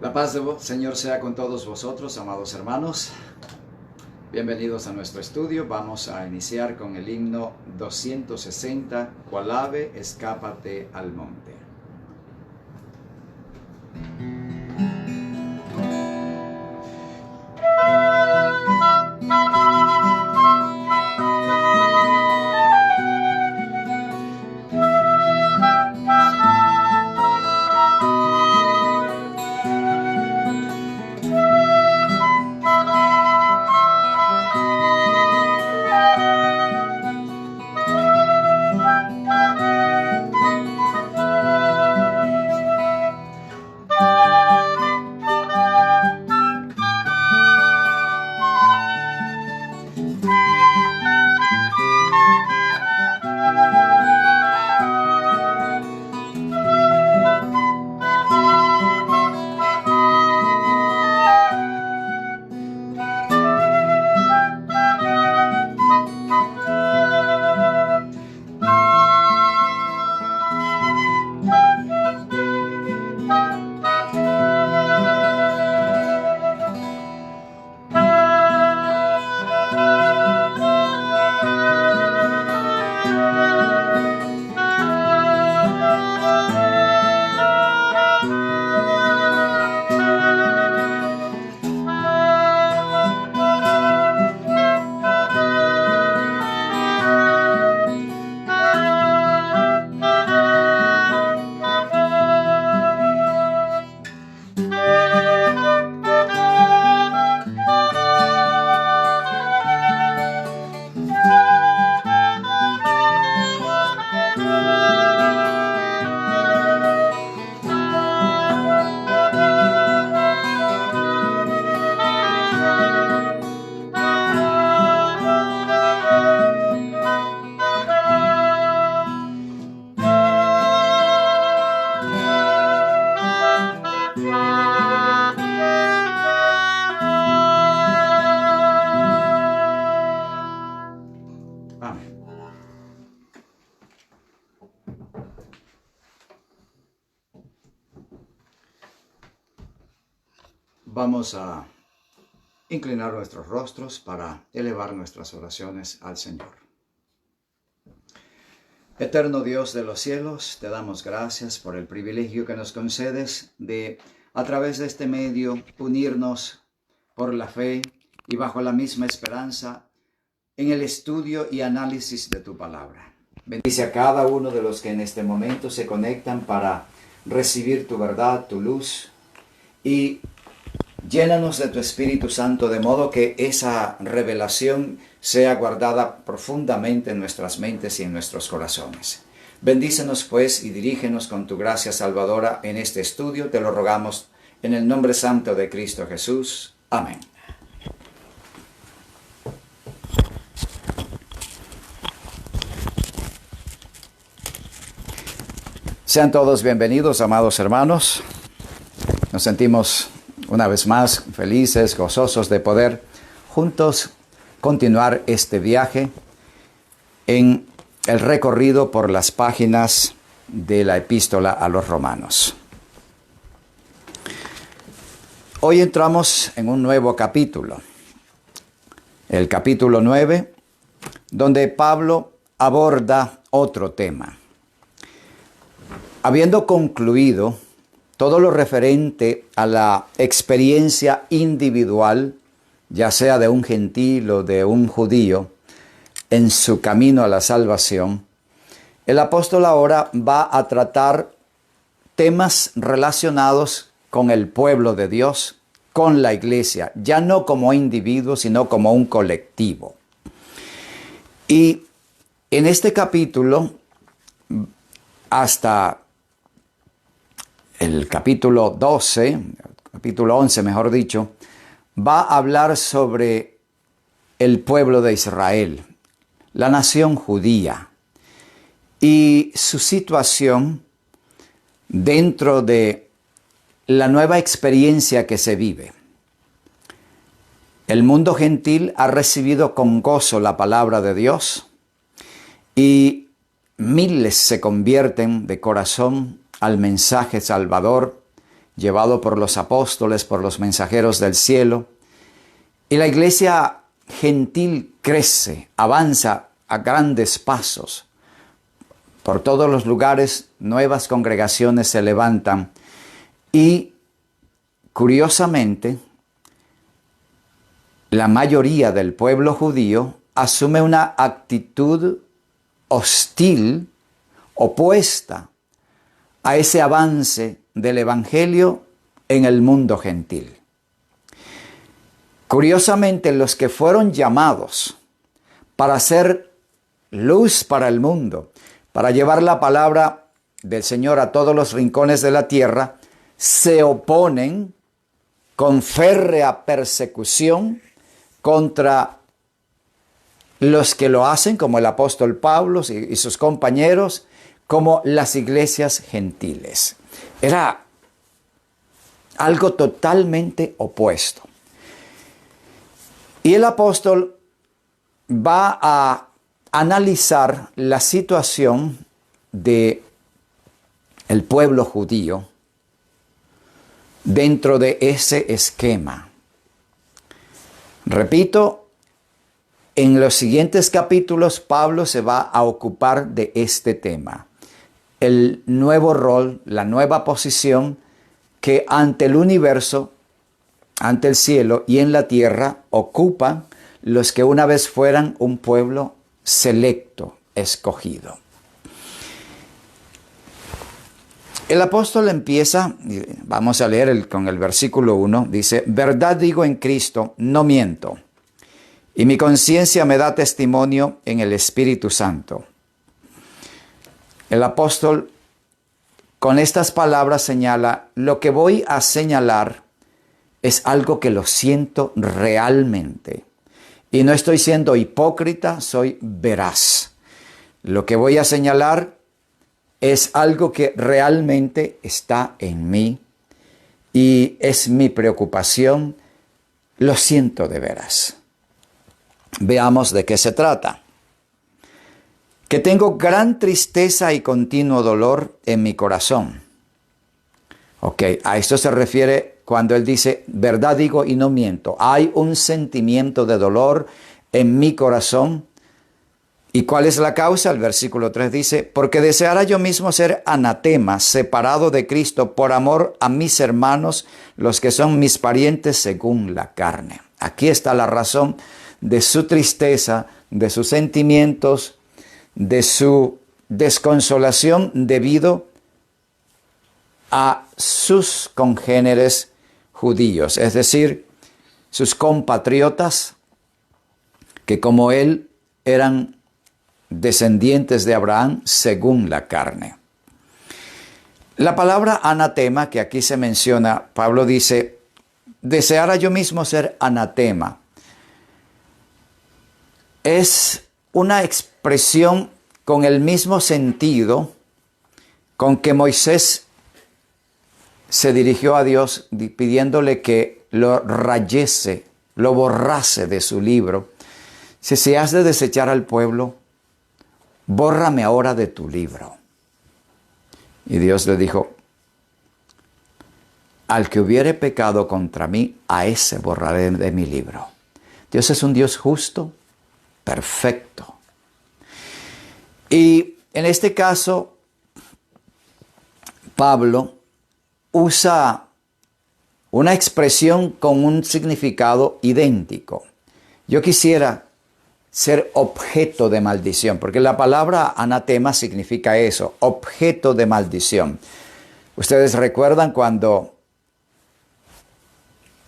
La paz del Señor sea con todos vosotros, amados hermanos. Bienvenidos a nuestro estudio. Vamos a iniciar con el himno 260, Cual ave, escápate al monte. Vamos a inclinar nuestros rostros para elevar nuestras oraciones al Señor. Eterno Dios de los cielos, te damos gracias por el privilegio que nos concedes de, a través de este medio, unirnos por la fe y bajo la misma esperanza en el estudio y análisis de tu palabra. Bendice a cada uno de los que en este momento se conectan para recibir tu verdad, tu luz, y llénanos de tu Espíritu Santo de modo que esa revelación sea guardada profundamente en nuestras mentes y en nuestros corazones. Bendícenos pues y dirígenos con tu gracia salvadora en este estudio. Te lo rogamos en el nombre santo de Cristo Jesús. Amén. Sean todos bienvenidos, amados hermanos. Nos sentimos una vez más felices, gozosos de poder juntos continuar este viaje en el recorrido por las páginas de la epístola a los romanos. Hoy entramos en un nuevo capítulo, el capítulo 9, donde Pablo aborda otro tema. Habiendo concluido todo lo referente a la experiencia individual, ya sea de un gentil o de un judío, en su camino a la salvación, el apóstol ahora va a tratar temas relacionados con el pueblo de Dios, con la iglesia, ya no como individuo, sino como un colectivo. Y en este capítulo, hasta el capítulo 12, capítulo 11 mejor dicho, va a hablar sobre el pueblo de Israel, la nación judía, y su situación dentro de la nueva experiencia que se vive. El mundo gentil ha recibido con gozo la palabra de Dios y miles se convierten de corazón al mensaje salvador llevado por los apóstoles, por los mensajeros del cielo. Y la iglesia gentil crece, avanza a grandes pasos. Por todos los lugares, nuevas congregaciones se levantan. Y, curiosamente, la mayoría del pueblo judío asume una actitud hostil, opuesta a ese avance del evangelio en el mundo gentil. Curiosamente, los que fueron llamados para ser luz para el mundo, para llevar la palabra del Señor a todos los rincones de la tierra, se oponen con férrea persecución contra los que lo hacen, como el apóstol Pablo y sus compañeros, como las iglesias gentiles. Era algo totalmente opuesto. Y el apóstol va a analizar la situación de el pueblo judío dentro de ese esquema. Repito, en los siguientes capítulos Pablo se va a ocupar de este tema. El nuevo rol, la nueva posición que ante el universo, ante el cielo y en la tierra ocupan los que una vez fueran un pueblo selecto, escogido. El apóstol empieza, vamos a leer con el versículo 1, dice: verdad digo en Cristo, no miento, y mi conciencia me da testimonio en el Espíritu Santo. El apóstol con estas palabras señala: lo que voy a señalar es algo que lo siento realmente. Y no estoy siendo hipócrita, soy veraz. Lo que voy a señalar es algo que realmente está en mí y es mi preocupación. Lo siento de veras. Veamos de qué se trata. Que tengo gran tristeza y continuo dolor en mi corazón. Ok, a esto se refiere cuando él dice, verdad digo y no miento. Hay un sentimiento de dolor en mi corazón. ¿Y cuál es la causa? El versículo 3 dice, porque deseara yo mismo ser anatema, separado de Cristo, por amor a mis hermanos, los que son mis parientes según la carne. Aquí está la razón de su tristeza, de sus sentimientos, de su desconsolación debido a sus congéneres judíos, es decir, sus compatriotas que como él eran descendientes de Abraham según la carne. La palabra anatema que aquí se menciona, Pablo dice, deseara yo mismo ser anatema. Es una expresión con el mismo sentido con que Moisés se dirigió a Dios pidiéndole que lo rayese, lo borrase de su libro. Si has de desechar al pueblo, bórrame ahora de tu libro. Y Dios le dijo, al que hubiere pecado contra mí, a ese borraré de mi libro. Dios es un Dios justo, perfecto. Y en este caso, Pablo usa una expresión con un significado idéntico. Yo quisiera ser objeto de maldición, porque la palabra anatema significa eso, objeto de maldición. Ustedes recuerdan cuando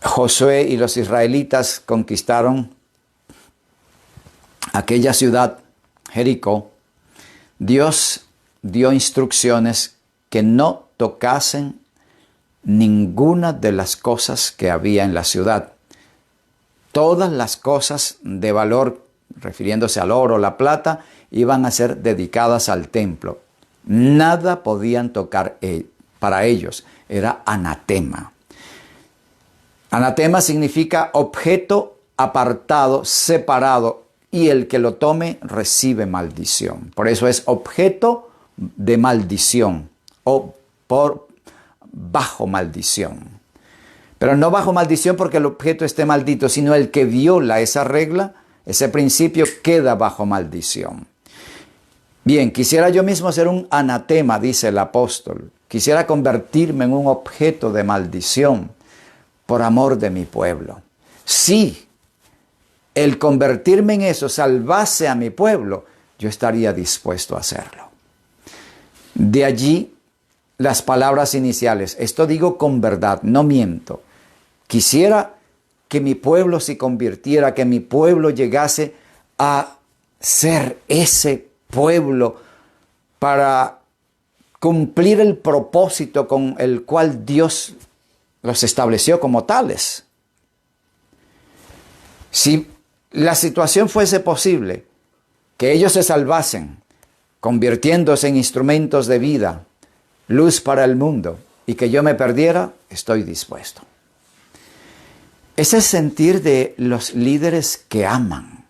Josué y los israelitas conquistaron aquella ciudad, Jericó. Dios dio instrucciones que no tocasen ninguna de las cosas que había en la ciudad. Todas las cosas de valor, refiriéndose al oro, la plata, iban a ser dedicadas al templo. Nada podían tocar para ellos. Era anatema. Anatema significa objeto apartado, separado, y el que lo tome recibe maldición. Por eso es objeto de maldición o bajo maldición. Pero no bajo maldición porque el objeto esté maldito, sino el que viola esa regla, ese principio, queda bajo maldición. Bien, quisiera yo mismo ser un anatema, dice el apóstol. Quisiera convertirme en un objeto de maldición por amor de mi pueblo. Si el convertirme en eso salvase a mi pueblo, yo estaría dispuesto a hacerlo. De allí las palabras iniciales. Esto digo con verdad, no miento. Quisiera que mi pueblo se convirtiera, que mi pueblo llegase a ser ese pueblo para cumplir el propósito con el cual Dios los estableció como tales. Si la situación fuese posible, que ellos se salvasen, convirtiéndose en instrumentos de vida, luz para el mundo, y que yo me perdiera, estoy dispuesto. Ese es el sentir de los líderes que aman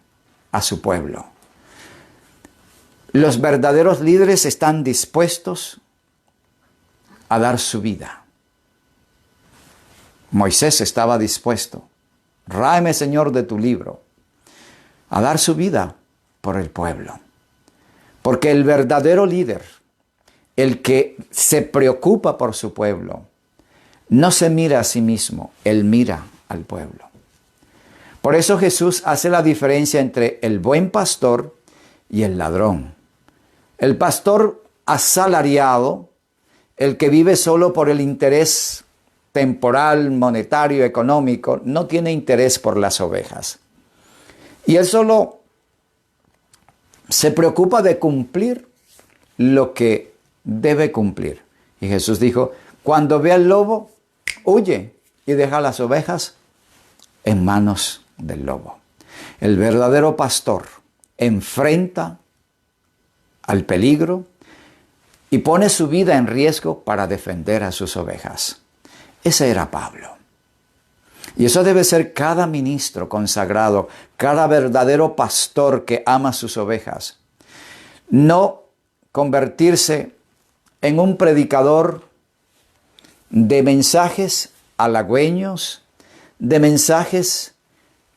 a su pueblo. Los verdaderos líderes están dispuestos a dar su vida. Moisés estaba dispuesto, ráeme, Señor, de tu libro, a dar su vida por el pueblo. Porque el verdadero líder, el que se preocupa por su pueblo, no se mira a sí mismo, él mira al pueblo. Por eso Jesús hace la diferencia entre el buen pastor y el ladrón. El pastor asalariado, el que vive solo por el interés temporal, monetario, económico, no tiene interés por las ovejas. Y él solo se preocupa de cumplir lo que debe cumplir. Y Jesús dijo, cuando ve al lobo, huye y deja las ovejas en manos del lobo. El verdadero pastor enfrenta al peligro y pone su vida en riesgo para defender a sus ovejas. Ese era Pablo. Y eso debe ser cada ministro consagrado, cada verdadero pastor que ama a sus ovejas. No convertirse en un predicador de mensajes halagüeños, de mensajes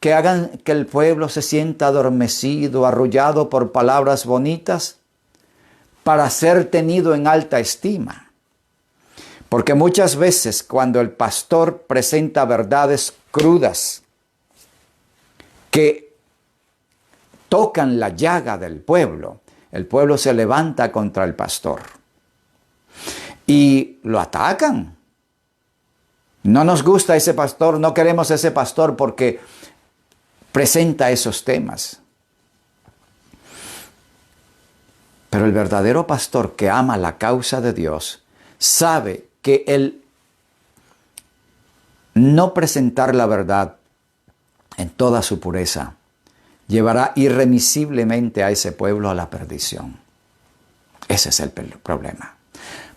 que hagan que el pueblo se sienta adormecido, arrullado por palabras bonitas, para ser tenido en alta estima. Porque muchas veces cuando el pastor presenta verdades crudas que tocan la llaga del pueblo, el pueblo se levanta contra el pastor y lo atacan. No nos gusta ese pastor, no queremos ese pastor porque presenta esos temas. Pero el verdadero pastor que ama la causa de Dios sabe que el no presentar la verdad en toda su pureza llevará irremisiblemente a ese pueblo a la perdición. Ese es el problema.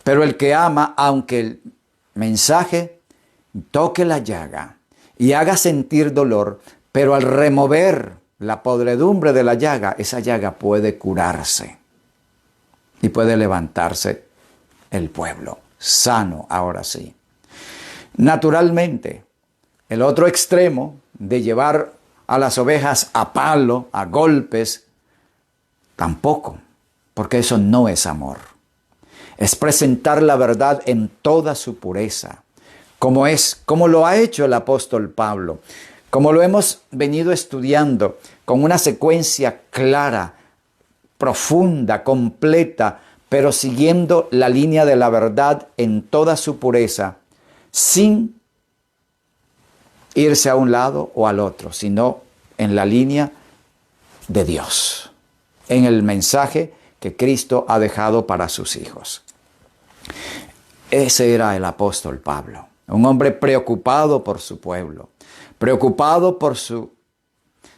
Pero el que ama, aunque el mensaje toque la llaga y haga sentir dolor, pero al remover la podredumbre de la llaga, esa llaga puede curarse y puede levantarse el pueblo sano ahora sí. Naturalmente, el otro extremo de llevar a las ovejas a palo, a golpes, tampoco, porque eso no es amor. Es presentar la verdad en toda su pureza, como lo ha hecho el apóstol Pablo, como lo hemos venido estudiando, con una secuencia clara, profunda, completa, pero siguiendo la línea de la verdad en toda su pureza, sin irse a un lado o al otro, sino en la línea de Dios, en el mensaje que Cristo ha dejado para sus hijos. Ese era el apóstol Pablo, un hombre preocupado por su pueblo, preocupado por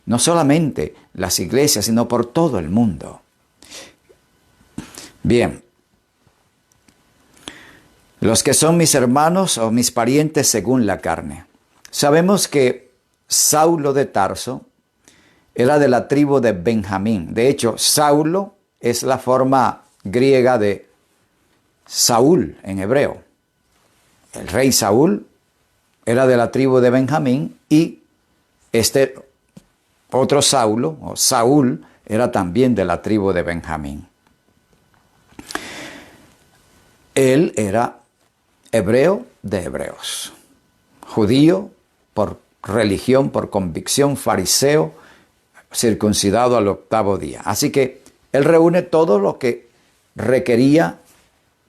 no solamente las iglesias, sino por todo el mundo. Bien, los que son mis hermanos o mis parientes según la carne. Sabemos que Saulo de Tarso era de la tribu de Benjamín. De hecho, Saulo es la forma griega de Saúl en hebreo. el rey Saúl era de la tribu de Benjamín y este otro Saulo, o Saúl, era también de la tribu de Benjamín. Él era hebreo de hebreos, judío por religión, por convicción, fariseo, circuncidado al 8º día. Así que él reúne todo lo que requería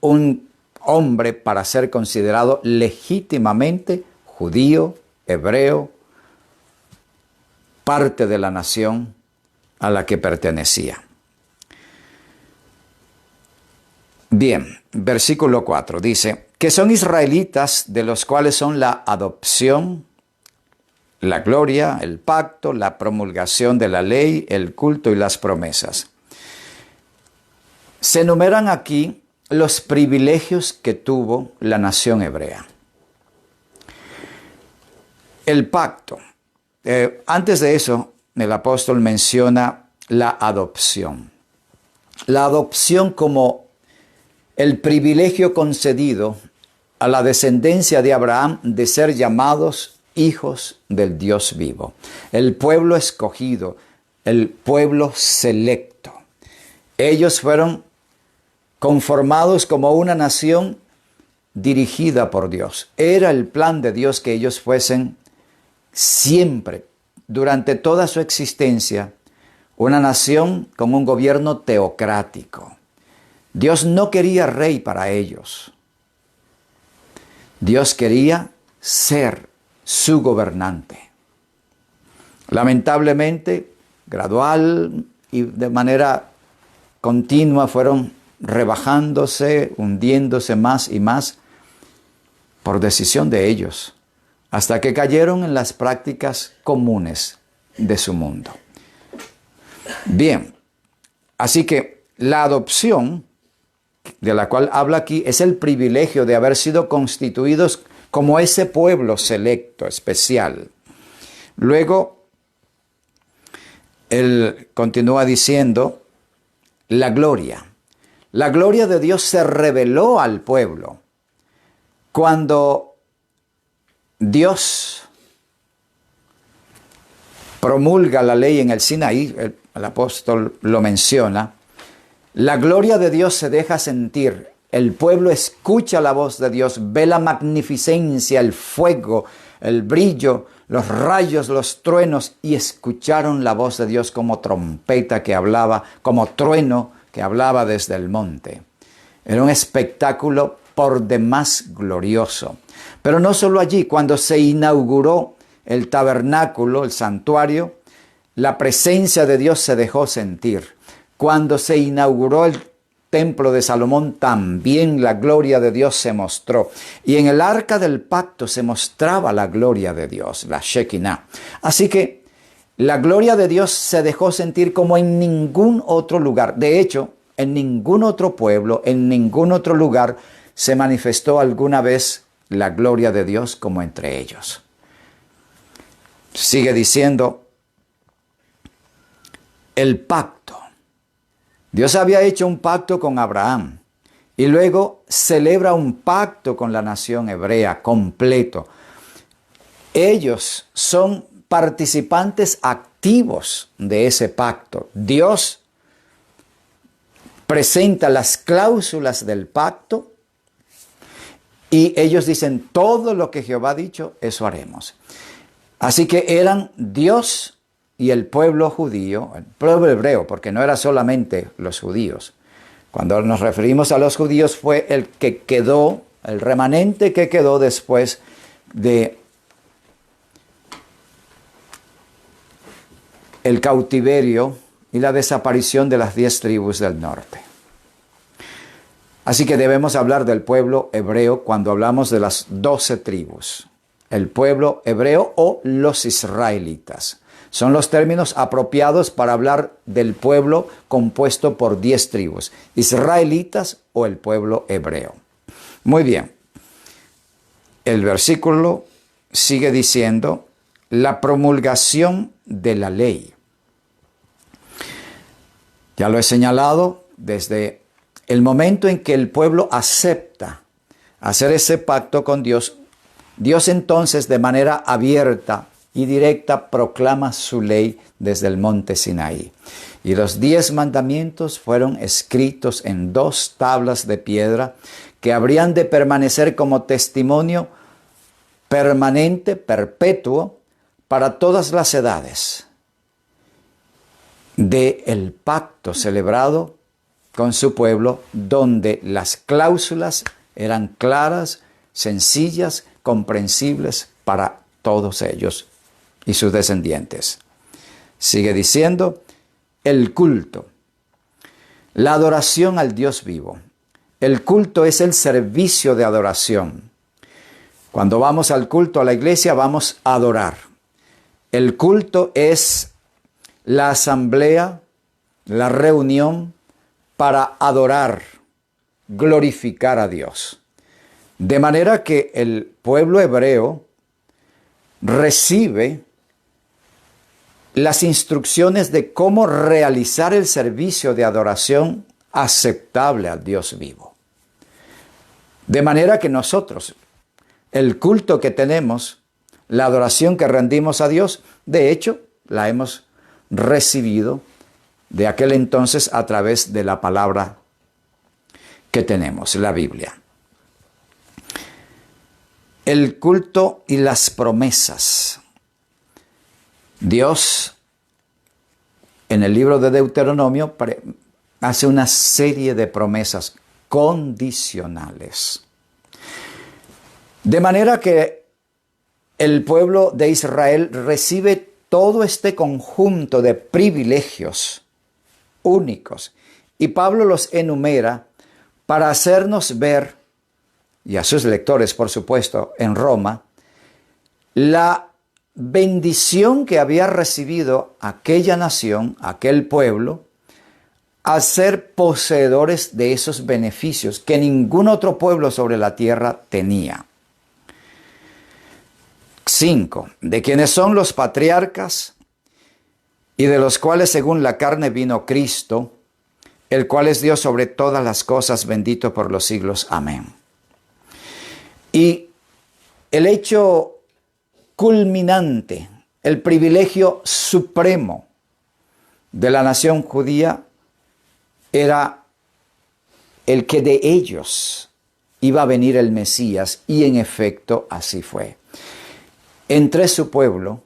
un hombre para ser considerado legítimamente judío, hebreo, parte de la nación a la que pertenecía. Bien, versículo 4 dice, que son israelitas de los cuales son la adopción, la gloria, el pacto, la promulgación de la ley, el culto y las promesas. Se enumeran aquí los privilegios que tuvo la nación hebrea. El pacto. Antes de eso, el apóstol menciona la adopción. La adopción como el privilegio concedido a la descendencia de Abraham de ser llamados hijos del Dios vivo. El pueblo escogido, el pueblo selecto. Ellos fueron conformados como una nación dirigida por Dios. Era el plan de Dios que ellos fuesen siempre, durante toda su existencia, una nación con un gobierno teocrático. Dios no quería rey para ellos. Dios quería ser su gobernante. Lamentablemente, gradual y de manera continua fueron rebajándose, hundiéndose más y más por decisión de ellos, hasta que cayeron en las prácticas comunes de su mundo. Bien, así que la adopción, de la cual habla aquí, es el privilegio de haber sido constituidos como ese pueblo selecto, especial. Luego, él continúa diciendo, la gloria. La gloria de Dios se reveló al pueblo cuando Dios promulga la ley en el Sinaí, el apóstol lo menciona. La gloria de Dios se deja sentir. El pueblo escucha la voz de Dios, ve la magnificencia, el fuego, el brillo, los rayos, los truenos, y escucharon la voz de Dios como trompeta que hablaba, como trueno que hablaba desde el monte. Era un espectáculo por demás glorioso. Pero no solo allí, cuando se inauguró el tabernáculo, el santuario, la presencia de Dios se dejó sentir. Cuando se inauguró el templo de Salomón, también la gloria de Dios se mostró. Y en el arca del pacto se mostraba la gloria de Dios, la Shekinah. Así que la gloria de Dios se dejó sentir como en ningún otro lugar. De hecho, en ningún otro pueblo, en ningún otro lugar se manifestó alguna vez la gloria de Dios como entre ellos. Sigue diciendo, el pacto. Dios había hecho un pacto con Abraham y luego celebra un pacto con la nación hebrea completo. Ellos son participantes activos de ese pacto. Dios presenta las cláusulas del pacto y ellos dicen, todo lo que Jehová ha dicho, eso haremos. Así que eran Dios y el pueblo judío, el pueblo hebreo, porque no era solamente los judíos. Cuando nos referimos a los judíos, fue el que quedó, el remanente que quedó después de el cautiverio y la desaparición de las 10 tribus del norte. Así que debemos hablar del pueblo hebreo cuando hablamos de las 12 tribus. El pueblo hebreo o los israelitas. Son los términos apropiados para hablar del pueblo compuesto por 10 tribus. Israelitas o el pueblo hebreo. Muy bien. El versículo sigue diciendo, la promulgación de la ley. Ya lo he señalado desde el momento en que el pueblo acepta hacer ese pacto con Dios, Dios entonces de manera abierta y directa proclama su ley desde el monte Sinaí. Y los 10 mandamientos fueron escritos en 2 tablas de piedra que habrían de permanecer como testimonio permanente, perpetuo, para todas las edades del pacto celebrado con su pueblo, donde las cláusulas eran claras, sencillas, comprensibles para todos ellos y sus descendientes. Sigue diciendo, el culto, la adoración al Dios vivo. El culto es el servicio de adoración. Cuando vamos al culto a la iglesia, vamos a adorar. El culto es la asamblea, la reunión para adorar, glorificar a Dios. De manera que el pueblo hebreo recibe las instrucciones de cómo realizar el servicio de adoración aceptable al Dios vivo. De manera que nosotros, el culto que tenemos, la adoración que rendimos a Dios, de hecho, la hemos recibido de aquel entonces a través de la palabra que tenemos, la Biblia. El culto y las promesas. Dios, en el libro de Deuteronomio, hace una serie de promesas condicionales. De manera que el pueblo de Israel recibe todo este conjunto de privilegios únicos. Y Pablo los enumera para hacernos ver, y a sus lectores, por supuesto, en Roma, la bendición que había recibido aquella nación, aquel pueblo, a ser poseedores de esos beneficios que ningún otro pueblo sobre la tierra tenía. 5. De quienes son los patriarcas y de los cuales según la carne vino Cristo, el cual es Dios sobre todas las cosas, bendito por los siglos. Amén. Y el hecho culminante, el privilegio supremo de la nación judía era el que de ellos iba a venir el Mesías, y en efecto así fue. Entre su pueblo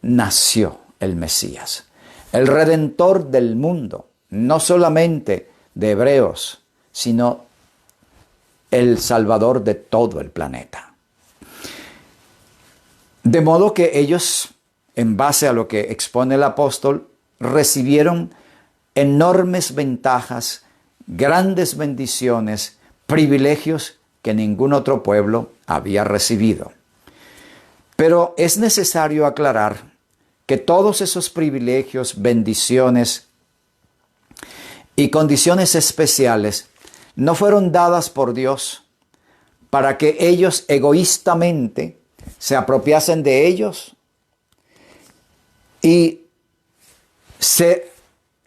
nació el Mesías, el Redentor del mundo, no solamente de hebreos, sino el Salvador de todo el planeta. De modo que ellos, en base a lo que expone el apóstol, recibieron enormes ventajas, grandes bendiciones, privilegios que ningún otro pueblo había recibido. Pero es necesario aclarar que todos esos privilegios, bendiciones y condiciones especiales no fueron dadas por Dios para que ellos egoístamente se apropiasen de ellos y se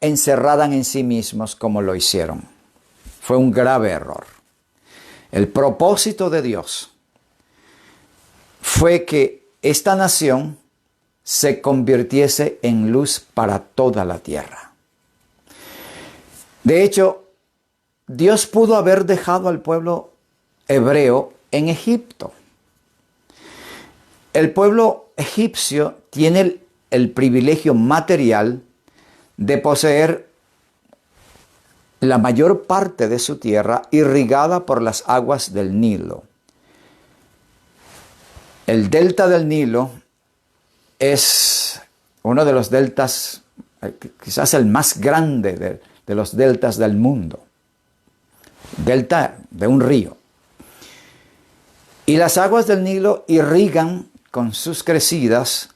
encerraran en sí mismos como lo hicieron. Fue un grave error. El propósito de Dios fue que esta nación se convirtiese en luz para toda la tierra. De hecho, Dios pudo haber dejado al pueblo hebreo en Egipto. El pueblo egipcio tiene el privilegio material de poseer la mayor parte de su tierra irrigada por las aguas del Nilo. El delta del Nilo es uno de los deltas, quizás el más grande de los deltas del mundo. Delta de un río. Y las aguas del Nilo irrigan con sus crecidas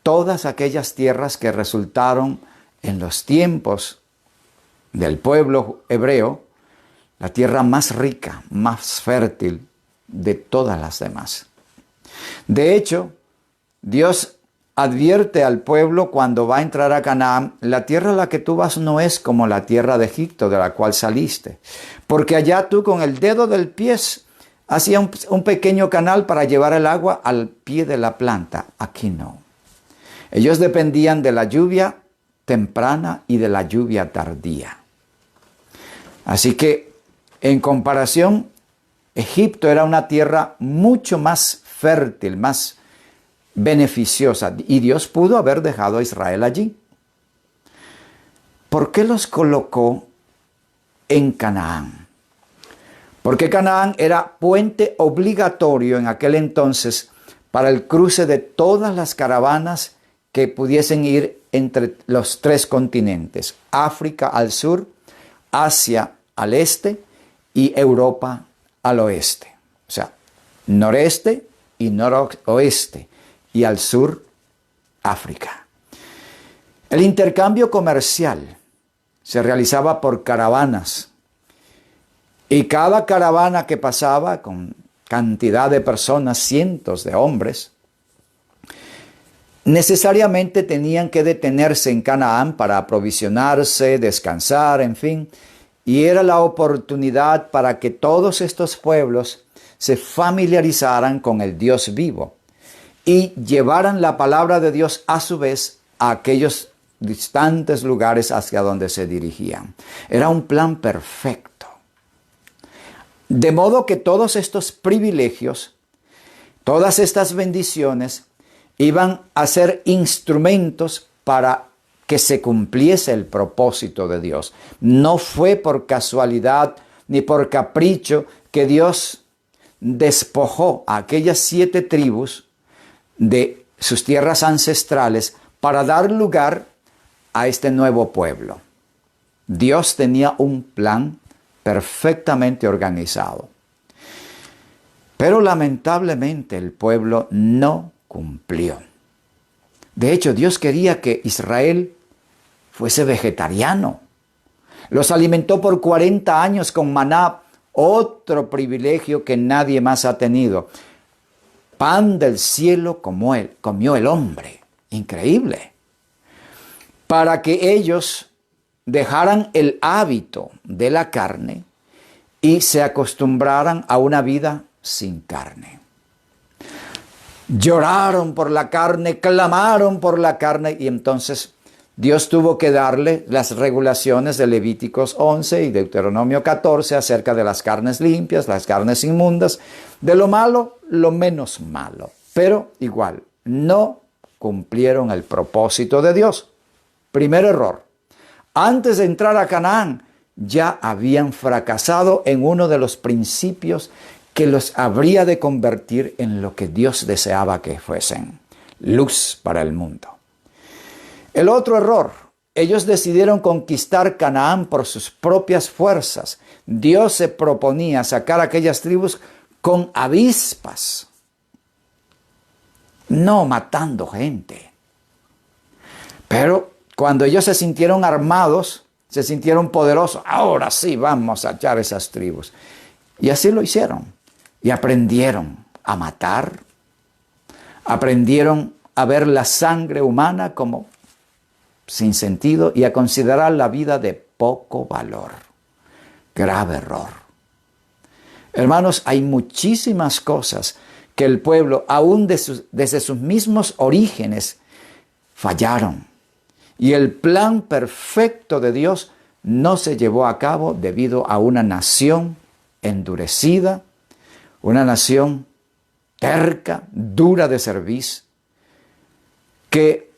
todas aquellas tierras que resultaron en los tiempos del pueblo hebreo la tierra más rica, más fértil de todas las demás. De hecho, Dios advierte al pueblo cuando va a entrar a Canaán: la tierra a la que tú vas no es como la tierra de Egipto, de la cual saliste, porque allá tú con el dedo del pie hacía un pequeño canal para llevar el agua al pie de la planta. Aquí no. Ellos dependían de la lluvia temprana y de la lluvia tardía. Así que, en comparación, Egipto era una tierra mucho más fértil, más beneficiosa, y Dios pudo haber dejado a Israel allí. ¿Por qué los colocó en Canaán? Porque Canaán era puente obligatorio en aquel entonces para el cruce de todas las caravanas que pudiesen ir entre los 3 continentes: África al sur, Asia al este y Europa al oeste. O sea, noreste y noroeste, y al sur, África. El intercambio comercial se realizaba por caravanas, y cada caravana que pasaba, con cantidad de personas, cientos de hombres, necesariamente tenían que detenerse en Canaán para aprovisionarse, descansar, en fin. Y era la oportunidad para que todos estos pueblos se familiarizaran con el Dios vivo y llevaran la palabra de Dios a su vez a aquellos distantes lugares hacia donde se dirigían. Era un plan perfecto. De modo que todos estos privilegios, todas estas bendiciones, iban a ser instrumentos para que se cumpliese el propósito de Dios. No fue por casualidad ni por capricho que Dios despojó a aquellas 7 tribus de sus tierras ancestrales para dar lugar a este nuevo pueblo. Dios tenía un plan perfectamente organizado. Pero lamentablemente el pueblo no cumplió. De hecho, Dios quería que Israel fuese vegetariano. Los alimentó por 40 años con maná, otro privilegio que nadie más ha tenido. Pan del cielo comió el hombre. Increíble. Para que ellos dejaran el hábito de la carne y se acostumbraran a una vida sin carne. Lloraron por la carne, clamaron por la carne, y entonces Dios tuvo que darle las regulaciones de Levíticos 11 y Deuteronomio 14 acerca de las carnes limpias, las carnes inmundas, de lo malo, lo menos malo. Pero igual, no cumplieron el propósito de Dios. Primer error. Antes de entrar a Canaán, ya habían fracasado en uno de los principios que los habría de convertir en lo que Dios deseaba que fuesen: luz para el mundo. El otro error: ellos decidieron conquistar Canaán por sus propias fuerzas. Dios se proponía sacar a aquellas tribus con avispas, no matando gente. Pero cuando ellos se sintieron armados, se sintieron poderosos, ahora sí vamos a echar esas tribus. Y así lo hicieron. Y aprendieron a matar, aprendieron a ver la sangre humana como sin sentido y a considerar la vida de poco valor. Grave error. Hermanos, hay muchísimas cosas que el pueblo, aún desde sus mismos orígenes, fallaron. Y el plan perfecto de Dios no se llevó a cabo debido a una nación endurecida, una nación terca, dura de cerviz, que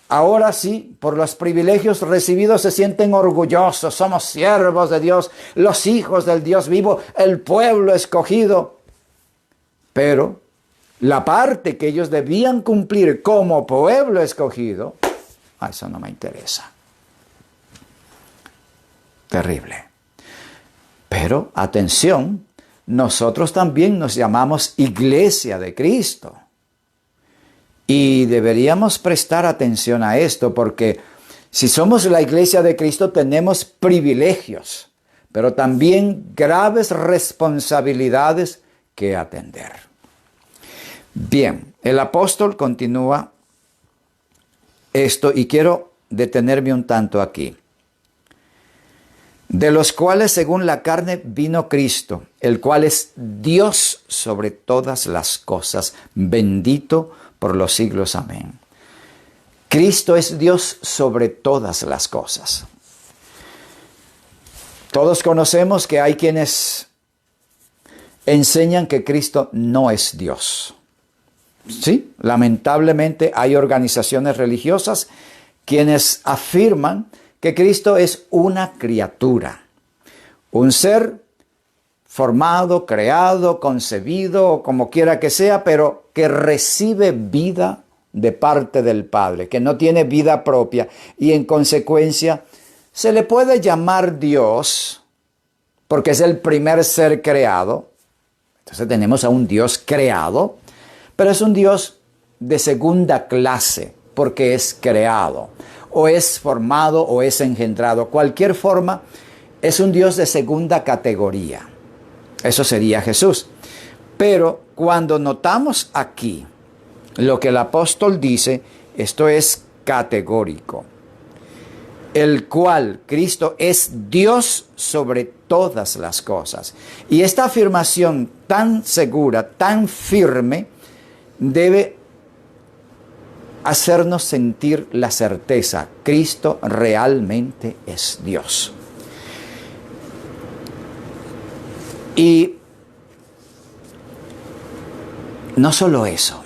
ahora sí, por los privilegios recibidos, se sienten orgullosos. Somos siervos de Dios, los hijos del Dios vivo, el pueblo escogido. Pero la parte que ellos debían cumplir como pueblo escogido, eso no me interesa. Terrible. Pero, atención, nosotros también nos llamamos Iglesia de Cristo. Y deberíamos prestar atención a esto, porque si somos la Iglesia de Cristo tenemos privilegios, pero también graves responsabilidades que atender. Bien, el apóstol continúa esto y quiero detenerme un tanto aquí. de los cuales según la carne vino Cristo, el cual es Dios sobre todas las cosas, bendito por los siglos. Amén. Cristo es Dios sobre todas las cosas. Todos conocemos que hay quienes enseñan que Cristo no es Dios. Sí, lamentablemente hay organizaciones religiosas quienes afirman que Cristo es una criatura, un ser formado, creado, concebido, o como quiera que sea, pero que recibe vida de parte del Padre, que no tiene vida propia y en consecuencia se le puede llamar Dios porque es el primer ser creado. Entonces tenemos a un Dios creado, pero es un Dios de segunda clase porque es creado, o es formado o es engendrado. Cualquier forma, es un Dios de segunda categoría. Eso sería Jesús. Pero cuando notamos aquí lo que el apóstol dice, esto es categórico. El cual Cristo es Dios sobre todas las cosas. Y esta afirmación tan segura, tan firme, debe hacernos sentir la certeza: Cristo realmente es Dios. Y no solo eso.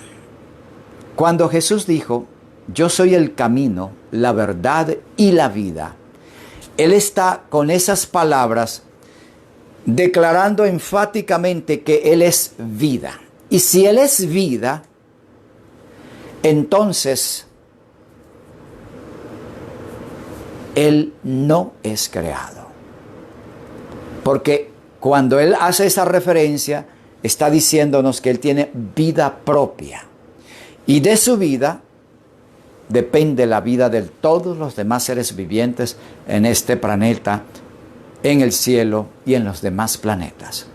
Cuando Jesús dijo: yo soy el camino, la verdad y la vida, Él está con esas palabras declarando enfáticamente que Él es vida. Y si Él es vida, entonces Él no es creado. Porque cuando Él hace esa referencia, está diciéndonos que Él tiene vida propia. Y de su vida depende la vida de todos los demás seres vivientes en este planeta, en el cielo y en los demás planetas.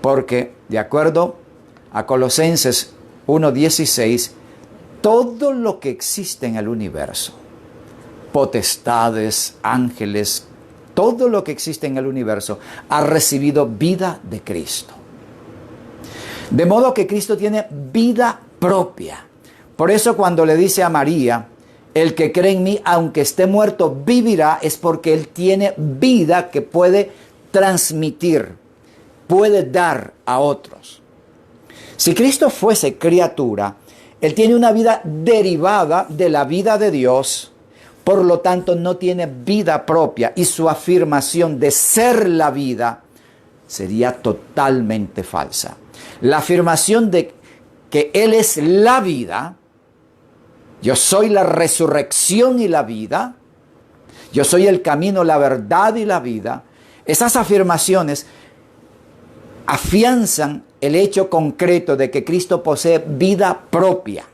Porque, de acuerdo a Colosenses 1:16, todo lo que existe en el universo, potestades, ángeles, todo lo que existe en el universo ha recibido vida de Cristo. De modo que Cristo tiene vida propia. Por eso cuando le dice a María: el que cree en mí, aunque esté muerto, vivirá, es porque Él tiene vida que puede transmitir, puede dar a otros. Si Cristo fuese criatura, Él tiene una vida derivada de la vida de Dios, por lo tanto no tiene vida propia, y su afirmación de ser la vida sería totalmente falsa. La afirmación de que Él es la vida, yo soy la resurrección y la vida, yo soy el camino, la verdad y la vida, esas afirmaciones afianzan el hecho concreto de que Cristo posee vida propia,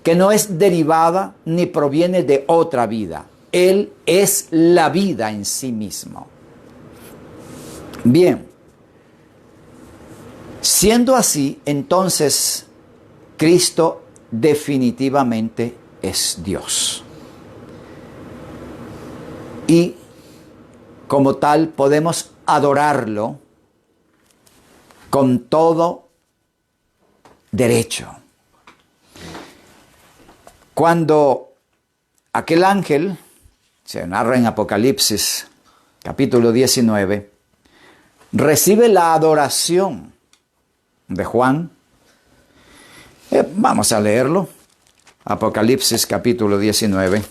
que no es derivada ni proviene de otra vida. Él es la vida en sí mismo. Bien, siendo así, entonces Cristo definitivamente es Dios. Y como tal podemos adorarlo con todo derecho. Cuando aquel ángel, se narra en Apocalipsis capítulo 19, recibe la adoración de Juan, vamos a leerlo. Apocalipsis capítulo 19.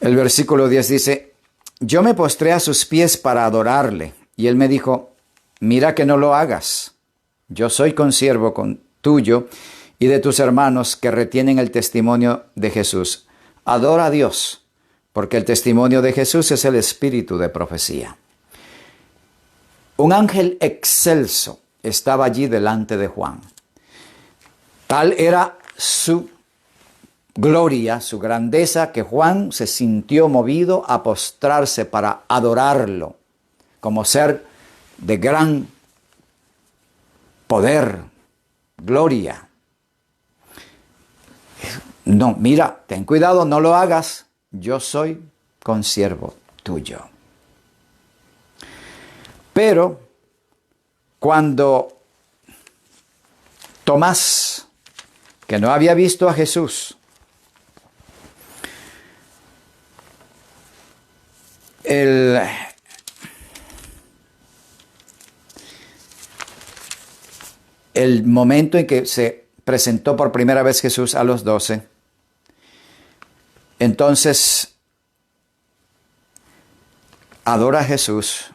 El versículo 10 dice: yo me postré a sus pies para adorarle, y él me dijo: mira que no lo hagas. Yo soy consiervo tuyo y de tus hermanos que retienen el testimonio de Jesús. Adora a Dios, porque el testimonio de Jesús es el espíritu de profecía. Un ángel excelso estaba allí delante de Juan. Tal era su gloria, su grandeza, que Juan se sintió movido a postrarse para adorarlo como ser de gran poder, gloria. No, mira, ten cuidado, no lo hagas. Yo soy consiervo tuyo. Pero cuando Tomás, que no había visto a Jesús, el momento en que se presentó por primera vez Jesús a los 12, entonces adora a Jesús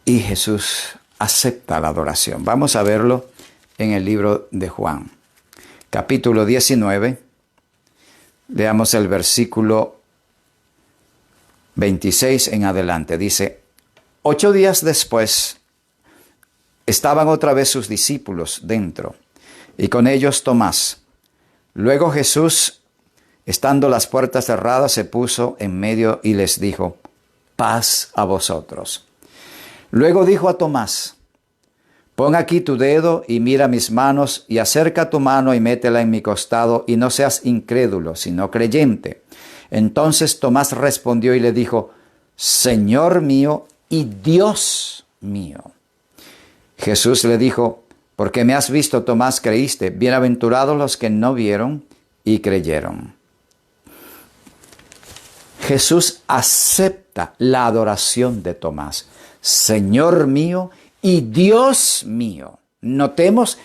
y Jesús acepta la adoración. Vamos a verlo en el libro de Juan, capítulo 19. Leamos el versículo 26 en adelante. Dice: 8 días después estaban otra vez sus discípulos dentro, y con ellos Tomás. Luego Jesús, estando las puertas cerradas, se puso en medio y les dijo: paz a vosotros. Luego dijo a Tomás: pon aquí tu dedo y mira mis manos, y acerca tu mano y métela en mi costado, y no seas incrédulo, sino creyente. Entonces Tomás respondió y le dijo: Señor mío y Dios mío. Jesús le dijo: porque me has visto, Tomás, creíste. Bienaventurados los que no vieron y creyeron. Jesús acepta la adoración de Tomás. Señor mío y Dios mío. Notemos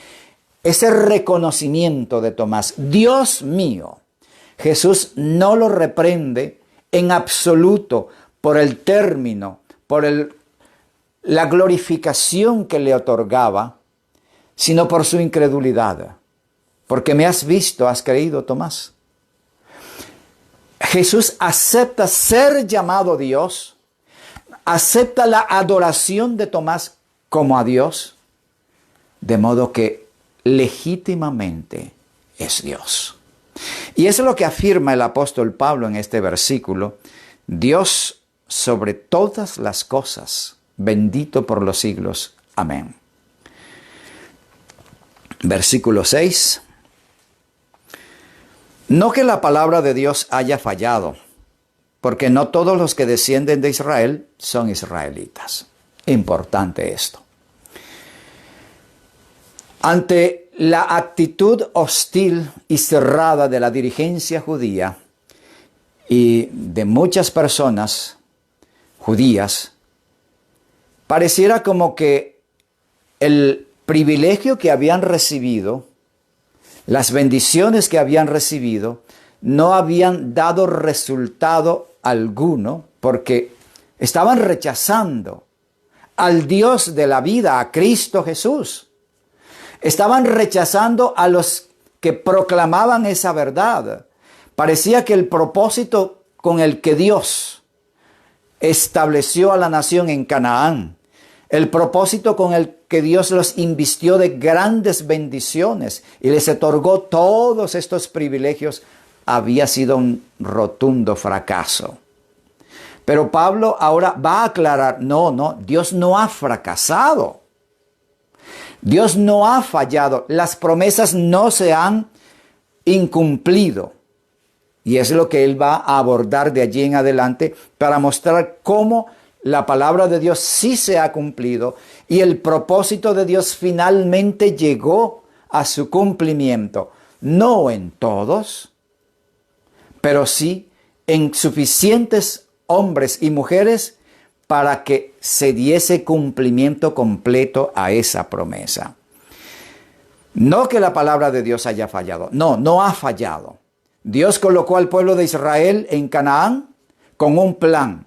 ese reconocimiento de Tomás. Dios mío. Jesús no lo reprende en absoluto por el término, por la glorificación que le otorgaba, sino por su incredulidad. Porque me has visto, has creído, Tomás. Jesús acepta ser llamado Dios, acepta la adoración de Tomás como a Dios, de modo que legítimamente es Dios. Y eso es lo que afirma el apóstol Pablo en este versículo: Dios sobre todas las cosas, bendito por los siglos. Amén. Versículo 6. No que la palabra de Dios haya fallado, porque no todos los que descienden de Israel son israelitas. Importante esto. Ante la actitud hostil y cerrada de la dirigencia judía y de muchas personas judías, pareciera como que el privilegio que habían recibido, las bendiciones que habían recibido, no habían dado resultado alguno, porque estaban rechazando al Dios de la vida, a Cristo Jesús. Estaban rechazando a los que proclamaban esa verdad. Parecía que el propósito con el que Dios estableció a la nación en Canaán, el propósito con el que Dios los invistió de grandes bendiciones y les otorgó todos estos privilegios, había sido un rotundo fracaso. Pero Pablo ahora va a aclarar: no, Dios no ha fracasado. Dios no ha fallado. Las promesas no se han incumplido. Y es lo que él va a abordar de allí en adelante para mostrar cómo la palabra de Dios sí se ha cumplido y el propósito de Dios finalmente llegó a su cumplimiento. No en todos, pero sí en suficientes hombres y mujeres para que se diese cumplimiento completo a esa promesa. No que la palabra de Dios haya fallado. No ha fallado. Dios colocó al pueblo de Israel en Canaán con un plan,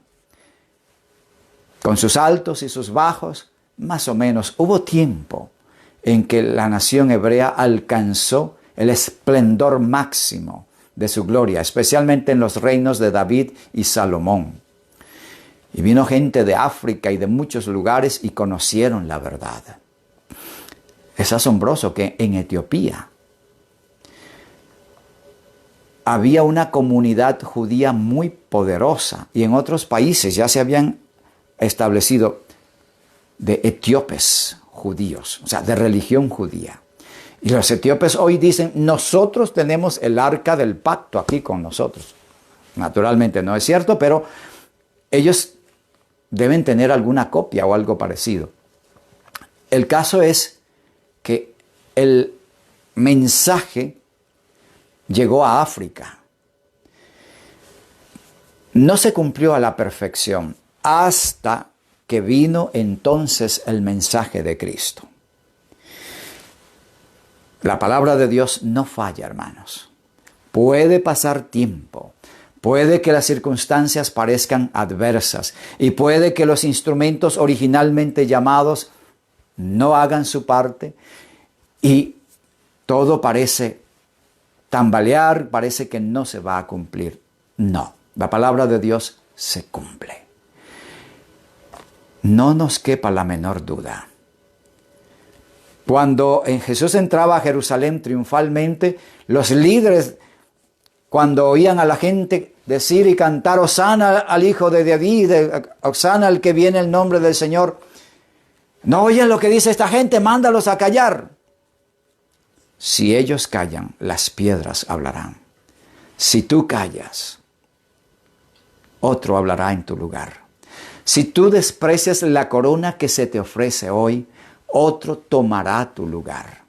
con sus altos y sus bajos. Más o menos hubo tiempo en que la nación hebrea alcanzó el esplendor máximo de su gloria, especialmente en los reinos de David y Salomón. Y vino gente de África y de muchos lugares y conocieron la verdad. Es asombroso que en Etiopía había una comunidad judía muy poderosa y en otros países ya se habían establecido de etíopes judíos, o sea, de religión judía. Y los etíopes hoy dicen, nosotros tenemos el arca del pacto aquí con nosotros. Naturalmente no es cierto, pero ellos deben tener alguna copia o algo parecido. El caso es que el mensaje llegó a África. No se cumplió a la perfección hasta que vino entonces el mensaje de Cristo. La palabra de Dios no falla, hermanos. Puede pasar tiempo, puede que las circunstancias parezcan adversas y puede que los instrumentos originalmente llamados no hagan su parte y todo parece tambalear, parece que no se va a cumplir. No, la palabra de Dios se cumple. No nos quepa la menor duda. Cuando Jesús entraba a Jerusalén triunfalmente, los líderes, cuando oían a la gente decir y cantar, Hosana al Hijo de David, Hosana al que viene el nombre del Señor, no oyen lo que dice esta gente, mándalos a callar. Si ellos callan, las piedras hablarán. Si tú callas, otro hablará en tu lugar. Si tú desprecias la corona que se te ofrece hoy, otro tomará tu lugar.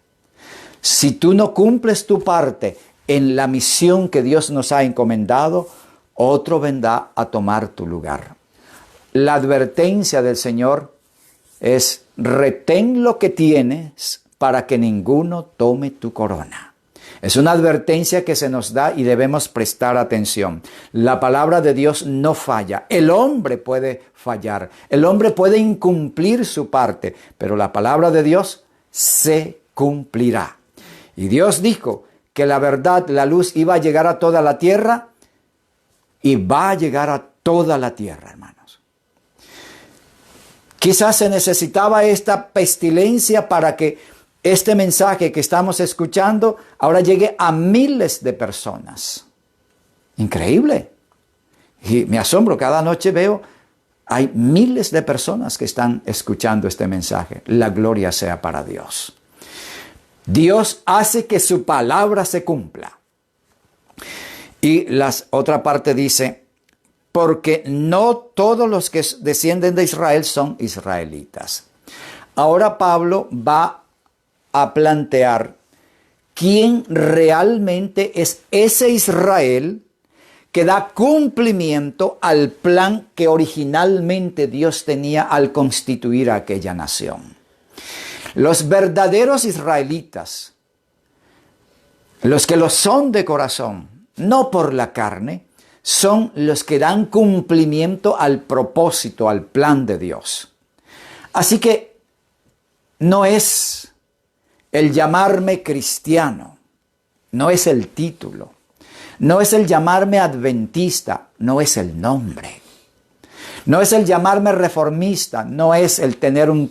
Si tú no cumples tu parte en la misión que Dios nos ha encomendado, otro vendrá a tomar tu lugar. La advertencia del Señor es: retén lo que tienes para que ninguno tome tu corona. Es una advertencia que se nos da y debemos prestar atención. La palabra de Dios no falla. El hombre puede fallar. El hombre puede incumplir su parte, pero la palabra de Dios se cumplirá. Y Dios dijo que la verdad, la luz, iba a llegar a toda la tierra y va a llegar a toda la tierra, hermanos. Quizás se necesitaba esta pestilencia para que este mensaje que estamos escuchando ahora llegue a miles de personas. Increíble. Y me asombro, cada noche veo, hay miles de personas que están escuchando este mensaje. La gloria sea para Dios. Dios hace que su palabra se cumpla. Y la otra parte dice, porque no todos los que descienden de Israel son israelitas. Ahora Pablo va a plantear quién realmente es ese Israel que da cumplimiento al plan que originalmente Dios tenía al constituir a aquella nación. Los verdaderos israelitas, los que lo son de corazón, no por la carne, son los que dan cumplimiento al propósito, al plan de Dios. Así que no es el llamarme cristiano, no es el título, no es el llamarme adventista, no es el nombre, no es el llamarme reformista, no es el tener un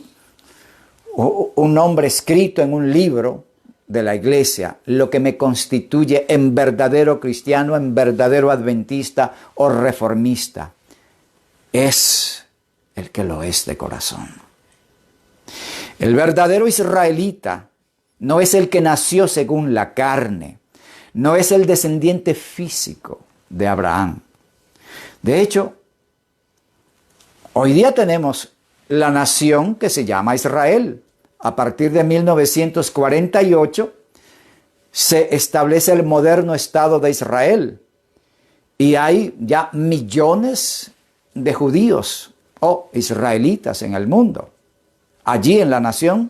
nombre escrito en un libro de la iglesia, lo que me constituye en verdadero cristiano, en verdadero adventista o reformista, es el que lo es de corazón. El verdadero israelita no es el que nació según la carne, no es el descendiente físico de Abraham. De hecho, hoy día tenemos la nación que se llama Israel. A partir de 1948 se establece el moderno Estado de Israel y hay ya millones de judíos o israelitas en el mundo, allí en la nación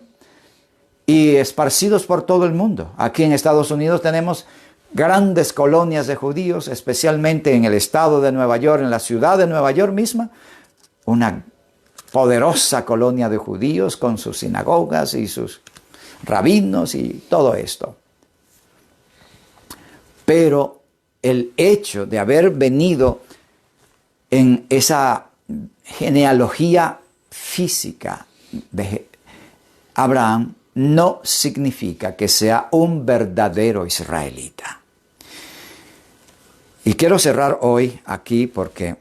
y esparcidos por todo el mundo. Aquí en Estados Unidos tenemos grandes colonias de judíos, especialmente en el estado de Nueva York, en la ciudad de Nueva York misma, una poderosa colonia de judíos con sus sinagogas y sus rabinos y todo esto. Pero el hecho de haber venido en esa genealogía física de Abraham no significa que sea un verdadero israelita. Y quiero cerrar hoy aquí porque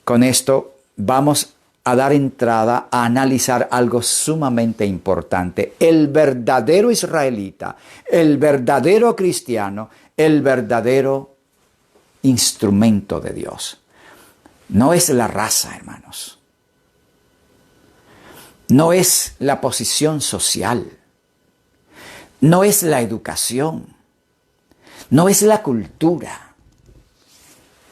con esto vamos a dar entrada a analizar algo sumamente importante. El verdadero israelita, el verdadero cristiano, el verdadero instrumento de Dios. No es la raza, hermanos. No es la posición social. No es la educación. No es la cultura.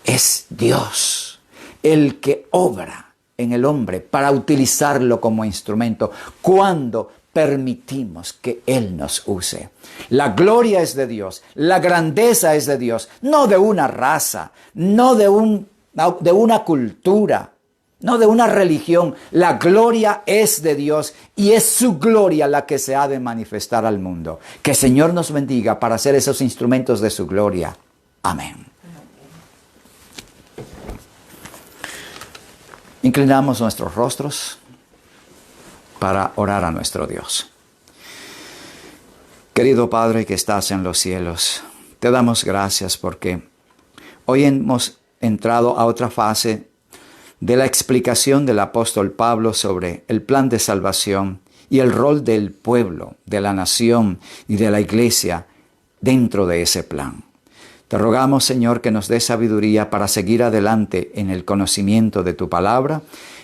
Es Dios el que obra en el hombre para utilizarlo como instrumento cuando permitimos que Él nos use. La gloria es de Dios, la grandeza es de Dios, no de una raza, no de una cultura, no de una religión. La gloria es de Dios y es su gloria la que se ha de manifestar al mundo. Que el Señor nos bendiga para ser esos instrumentos de su gloria. Amén. Inclinamos nuestros rostros para orar a nuestro Dios. Querido Padre que estás en los cielos, te damos gracias porque hoy hemos entrado a otra fase de la explicación del apóstol Pablo sobre el plan de salvación y el rol del pueblo, de la nación y de la iglesia dentro de ese plan. Te rogamos, Señor, que nos dé sabiduría para seguir adelante en el conocimiento de tu palabra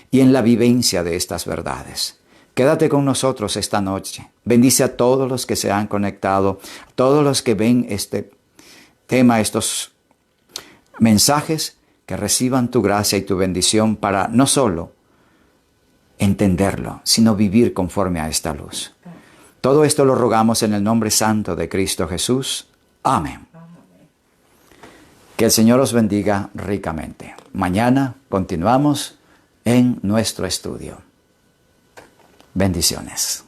y en la vivencia de estas verdades. Quédate con nosotros esta noche. Bendice a todos los que se han conectado, a todos los que ven este tema, estos mensajes, que reciban tu gracia y tu bendición para no solo entenderlo, sino vivir conforme a esta luz. Todo esto lo rogamos en el nombre santo de Cristo Jesús. Amén. Que el Señor os bendiga ricamente. Mañana continuamos en nuestro estudio. Bendiciones.